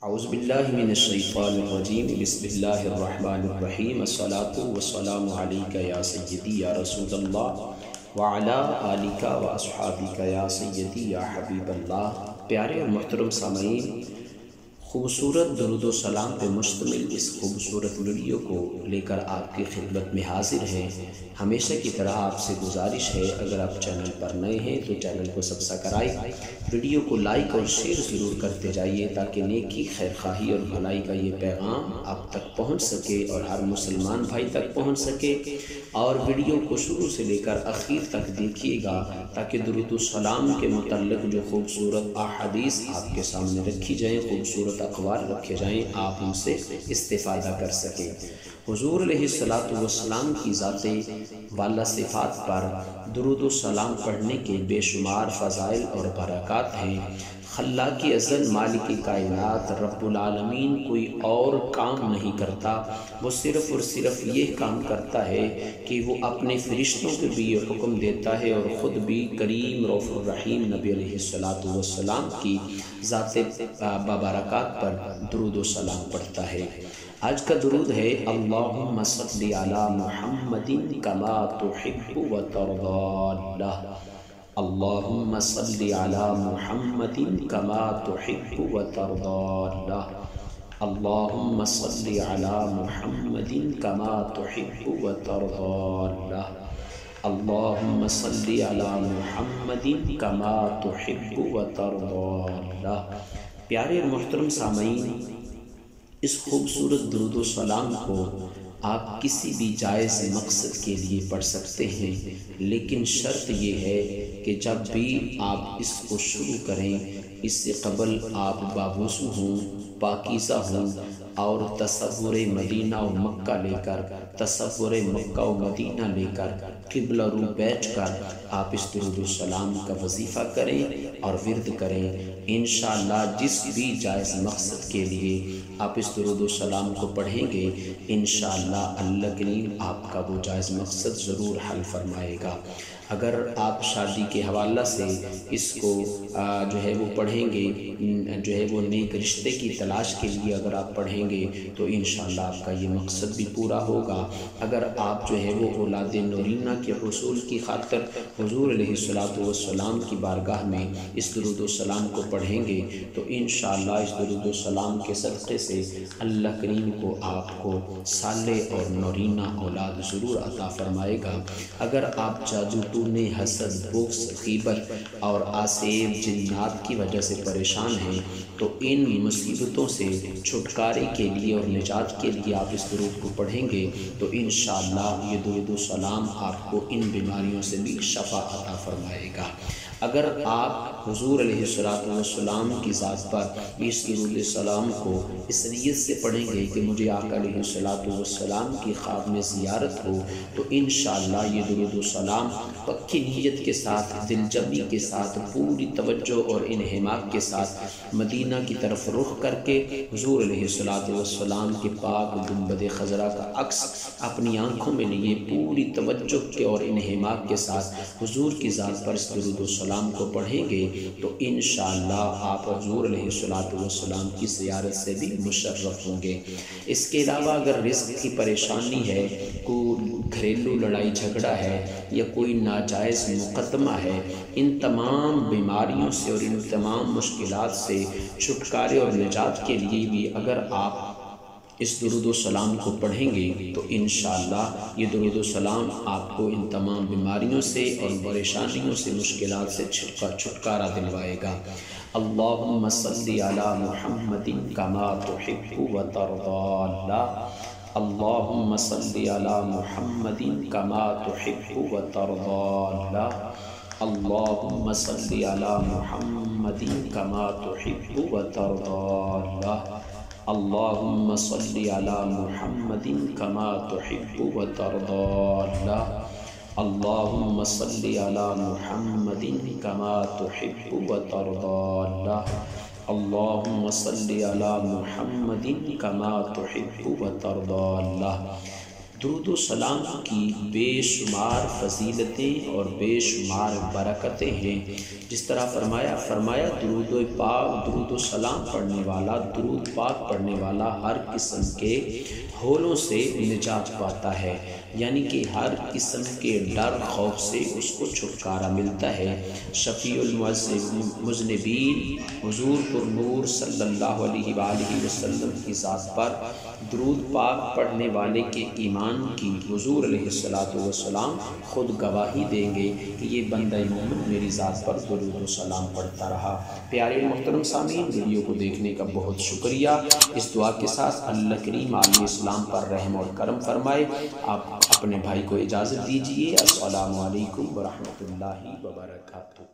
اعوذ باللہ من الشیطان الرجیم بسم اللہ الرحمن الرحیم الصلاۃ والسلام علیک یا سیدی یا رسول اللہ وعلی آلک و اصحابک یا سیدی یا حبیب اللہ۔ پیارے اور محترم سامعین، خوبصورت درود و سلام پہ مشتمل اس خوبصورت ویڈیو کو لے کر آپ کی خدمت میں حاضر ہیں۔ ہمیشہ کی طرح آپ سے گزارش ہے، اگر آپ چینل پر نئے ہیں تو چینل کو سبسکرائب، ویڈیو کو لائک اور شیئر ضرور کرتے جائیے تاکہ نیکی، خیرخواہی اور بھلائی کا یہ پیغام آپ تک پہنچ سکے اور ہر مسلمان بھائی تک پہنچ سکے۔ اور ویڈیو کو شروع سے لے کر آخر تک دیکھیے گا تاکہ درود و سلام کے متعلق جو خوبصورت احادیث آپ کے سامنے رکھی جائیں، خوبصورت اقوال رکھے جائیں، آپ ان سے استفادہ کر سکیں۔ حضور علیہ السلام کی ذات والا صفات پر درود و سلام پڑھنے کے بے شمار فضائل اور برکات ہیں۔ خلاق ازل مالک کائنات رب العالمین کوئی اور کام نہیں کرتا، وہ صرف اور صرف یہ کام کرتا ہے کہ وہ اپنے فرشتوں کو بھی یہ حکم دیتا ہے اور خود بھی کریم رؤوف الرحیم نبی علیہ السلام کی ذات بابرکات پر درود و سلام پڑھتا ہے۔ آج کا درود ہے اللہم صلی علی محمد کما تحب و ترضی۔ اللہم صلی علی محمد کما تحب و ترضی۔ اللہم صلی علی محمد کما تحب و ترضی۔ اللہم صلی علی محمد کما تحب و ترضی۔ پیارے اور محترم سامعین، اس خوبصورت درود و سلام کو آپ کسی بھی جائز مقصد کے لیے پڑھ سکتے ہیں، لیکن شرط یہ ہے کہ جب بھی آپ اس کو شروع کریں اس سے قبل آپ باوضو ہوں، پاکیزہ ہوں اور تصور مدینہ و مکہ لے کر، تصور مکہ و مدینہ لے کر قبلہ رو بیٹھ کر آپ اس درود و سلام کا وظیفہ کریں اور ورد کریں۔ انشاءاللہ جس بھی جائز مقصد کے لیے آپ اس درود و سلام کو پڑھیں گے، انشاءاللہ اللہ کریم آپ کا وہ جائز مقصد ضرور حل فرمائے گا۔ اگر آپ شادی کے حوالہ سے اس کو جو ہے وہ پڑھیں گے، جو ہے وہ نیک رشتے کی تلاش کے لیے اگر آپ پڑھیں گے تو انشاءاللہ آپ کا یہ مقصد بھی پورا ہوگا۔ اگر آپ جو ہے وہ اولاد نورینہ کے حصول کی خاطر حضور علیہ السلام کی بارگاہ میں اس درود و سلام کو پڑھیں گے تو انشاءاللہ اس درود و سلام کے صدقے سے اللہ کریم کو آپ کو صالح اور نورینہ اولاد ضرور عطا فرمائے گا۔ اگر آپ جادو ٹونے، حسد، بغض، غیبت اور آسیب جنات کی وجہ سے پریشان ہیں تو ان مصیبتوں سے چھٹکارے کے لیے اور نجات کے لیے آپ اس درود کو پڑھیں گے تو انشاءاللہ یہ درود و سلام آپ کو ان بیماریوں سے بھی شفا عطا فرمائے گا۔ اگر آپ حضور علیہ السلام کی ذات پر اس درود سلام کو اس نیت سے پڑھیں گے کہ مجھے آقا علیہ السلام کی خواب میں زیارت ہو تو انشاءاللہ یہ درود سلام پکی نیت کے ساتھ، دل جمی کے ساتھ، پوری توجہ اور انہماک کے ساتھ مدینہ کی طرف رخ کر کے حضور علیہ السلام کے پاک گنبد خضرا کا عکس اپنی آنکھوں میں لیے پوری توجہ کے اور انہماک کے ساتھ حضور کی ذات پر اس درود و سلام کو پڑھیں گے تو انشاءاللہ آپ حضور علیہ السلام کی زیارت سے بھی مشرف ہوں گے۔ اس کے علاوہ اگر رزق کی پریشانی ہے، کوئی گھریلو لڑائی جھگڑا ہے یا کوئی ناجائز مقدمہ ہے، ان تمام بیماریوں سے اور ان تمام مشکلات سے چھٹکارے اور نجات کے لیے بھی اگر آپ اس درود و سلام کو پڑھیں گے تو انشاءاللہ یہ درود و سلام آپ کو ان تمام بیماریوں سے اور پریشانیوں سے، مشکلات سے چھٹکارا دلوائے گا۔ اللہم صلی علی محمد کما تحب و ترضی۔ اللہم صلی علی محمد کما تحب و ترضی۔ اللہم صلی علی محمد کما تحب و ترضی۔ اللہم صلی علی محمد کما تحب و ترضی۔ اللہم صلی علی محمد کما تحب و ترضی۔ اللہم صلی علی محمد کما تحب و ترضی۔ درود و سلام کی بے شمار فضیلتیں اور بے شمار برکتیں ہیں۔ جس طرح فرمایا درود و سلام پڑھنے والا، درود پاک پڑھنے والا ہر قسم کے ہولوں سے نجات پاتا ہے، یعنی کہ ہر قسم کے ڈر خوف سے اس کو چھٹکارا ملتا ہے۔ شفیع المذنبین حضور پر نور صلی اللہ علیہ وآلہ وسلم کی ذات پر درود پاک پڑھنے والے کے ایمان کی حضور علیہ السلام خود گواہی دیں گے کہ یہ بندہ مومن میری ذات پر درود و سلام پڑھتا رہا۔ پیارے محترم سامعین، ویڈیو کو دیکھنے کا بہت شکریہ۔ اس دعا کے ساتھ اللہ کریم عالم اسلام پر رحم اور کرم فرمائے۔ آپ اپنے بھائی کو اجازت دیجیے۔ السلام علیکم ورحمۃ اللہ وبرکاتہ۔